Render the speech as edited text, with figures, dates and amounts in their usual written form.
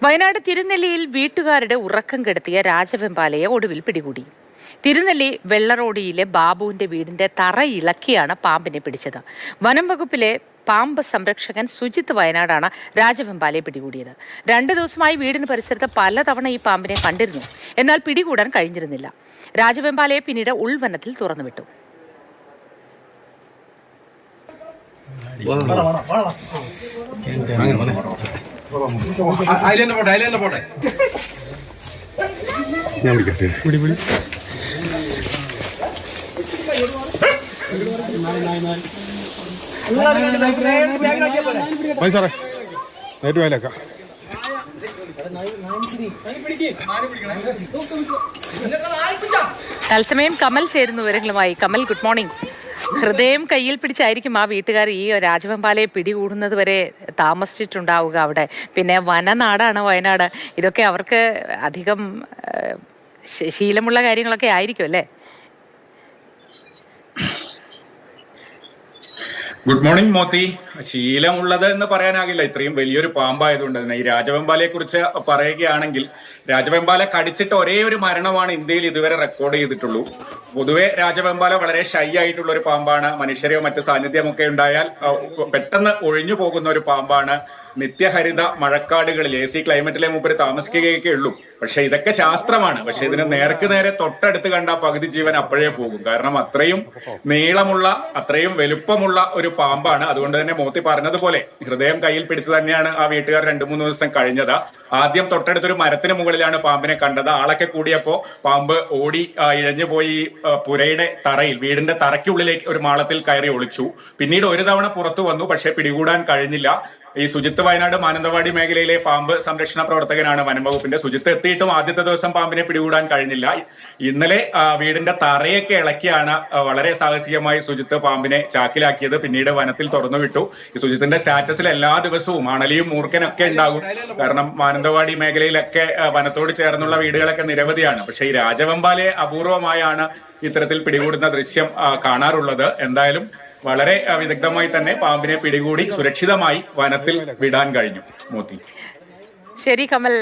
വയനാട് തിരുനെല്ലിയിൽ വീട്ടുകാരുടെ ഉറക്കം കെടുത്തിയ രാജവെമ്പാലയെ ഒടുവിൽ പിടികൂടി. തിരുനെല്ലി വെള്ളറോഡിയിലെ ബാബുവിന്റെ വീടിന്റെ തറ ഇളക്കിയാണ് പാമ്പിനെ പിടിച്ചത്. വനം വകുപ്പിലെ പാമ്പ് സംരക്ഷകൻ സുജിത്ത് വയനാടാണ് രാജവെമ്പാലയെ പിടികൂടിയത്. 2 ദിവസമായി വീടിന് പരിസരത്ത് പലതവണ ഈ പാമ്പിനെ കണ്ടിരുന്നു. എന്നാൽ പിടികൂടാൻ കഴിഞ്ഞിരുന്നില്ല. രാജവെമ്പാലയെ പിന്നീട് ഉൾവനത്തിൽ തുറന്നുവിട്ടു. തത്സമയം കമൽ ചേരുന്നു വിവരങ്ങളുമായി. Kamal, good morning. ഹൃദയം കയ്യിൽ പിടിച്ചായിരിക്കും ആ വീട്ടുകാർ ഈ രാജവെമ്പാലയെ പിടികൂടുന്നത് വരെ താമസിച്ചിട്ടുണ്ടാവുക അവിടെ. പിന്നെ വനനാടാണ് വയനാട്. ഇതൊക്കെ അവർക്ക് അധികം ശീലമുള്ള കാര്യങ്ങളൊക്കെ ആയിരിക്കും അല്ലേ? Good morning Moti. ശീലമുള്ളത് എന്ന് പറയാനാകില്ല, ഇത്രയും വലിയൊരു പാമ്പായതുകൊണ്ട് തന്നെ. ഈ രാജവെമ്പാലയെ കുറിച്ച് പറയുകയാണെങ്കിൽ, രാജവെമ്പാല കടിച്ചിട്ട് ഒരേ ഒരു മരണമാണ് ഇന്ത്യയിൽ ഇതുവരെ റെക്കോർഡ് ചെയ്തിട്ടുള്ളൂ. പൊതുവെ രാജവെമ്പാല വളരെ ഷൈ ആയിട്ടുള്ള ഒരു പാമ്പാണ്. മനുഷ്യരെയോ മറ്റു സാന്നിധ്യമൊക്കെ ഉണ്ടായാൽ പെട്ടെന്ന് ഒഴിഞ്ഞു പോകുന്ന ഒരു പാമ്പാണ്. നിത്യഹരിത മഴക്കാടുകളിൽ AC ക്ലൈമറ്റിലെ മൂപ്പര് താമസിക്കുകയൊക്കെ ഉള്ളൂ. പക്ഷെ ഇതൊക്കെ ശാസ്ത്രമാണ്. പക്ഷെ ഇതിന് നേർക്ക് നേരെ തൊട്ടടുത്ത് കണ്ട പകുതി ജീവൻ അപ്പോഴേ പോകും. കാരണം അത്രയും നീളമുള്ള, അത്രയും വലുപ്പമുള്ള ഒരു പാമ്പാണ്. അതുകൊണ്ട് തന്നെ മോത്തി പറഞ്ഞതുപോലെ ഹൃദയം കയ്യിൽ പിടിച്ചു തന്നെയാണ് ആ വീട്ടുകാർ 2-3 ദിവസം കഴിഞ്ഞത്. ആദ്യം തൊട്ടടുത്തൊരു മരത്തിന് മുകളിലാണ് പാമ്പിനെ കണ്ടത്. ആളൊക്കെ കൂടിയപ്പോ പാമ്പ് ഓടി ഇഴഞ്ഞു പോയി പുരയുടെ തറയിൽ, വീടിന്റെ തറയ്ക്കുള്ളിലേക്ക് ഒരു മാളത്തിൽ കയറി ഒളിച്ചു. പിന്നീട് ഒരു തവണ പുറത്തു വന്നു, പക്ഷെ പിടികൂടാൻ കഴിഞ്ഞില്ല. ഈ സുജിത്ത് വയനാട് മാനന്തവാടി മേഖലയിലെ പാമ്പ് സംരക്ഷണ പ്രവർത്തകനാണ് വനം വകുപ്പിന്റെ. സുജിത്ത് എത്തിയിട്ടും ആദ്യത്തെ ദിവസം പാമ്പിനെ പിടികൂടാൻ കഴിഞ്ഞില്ല. ഇന്നലെ വീടിന്റെ തറയൊക്കെ ഇളക്കിയാണ് വളരെ സാഹസികമായി സുജിത്ത് പാമ്പിനെ ചാക്കിലാക്കിയത്. പിന്നീട് വനത്തിൽ തുറന്നുവിട്ടു. ഈ സുജിത്തിന്റെ സ്റ്റാറ്റസിൽ എല്ലാ ദിവസവും അണലിയും മൂർഖനൊക്കെ ഉണ്ടാകും. കാരണം മാനന്തവാടി മേഖലയിലൊക്കെ വനത്തോട് ചേർന്നുള്ള വീടുകളൊക്കെ നിരവധിയാണ്. പക്ഷെ ഈ രാജവെമ്പാലയെ അപൂർവമായാണ് ഇത്തരത്തിൽ പിടികൂടുന്ന ദൃശ്യം കാണാറുള്ളത്. എന്തായാലും വളരെ വിദഗ്ധമായി തന്നെ പാമ്പിനെ പിടികൂടി സുരക്ഷിതമായി വനത്തിൽ വിടാൻ കഴിഞ്ഞു. മോത്തി. ശരി കമൽ.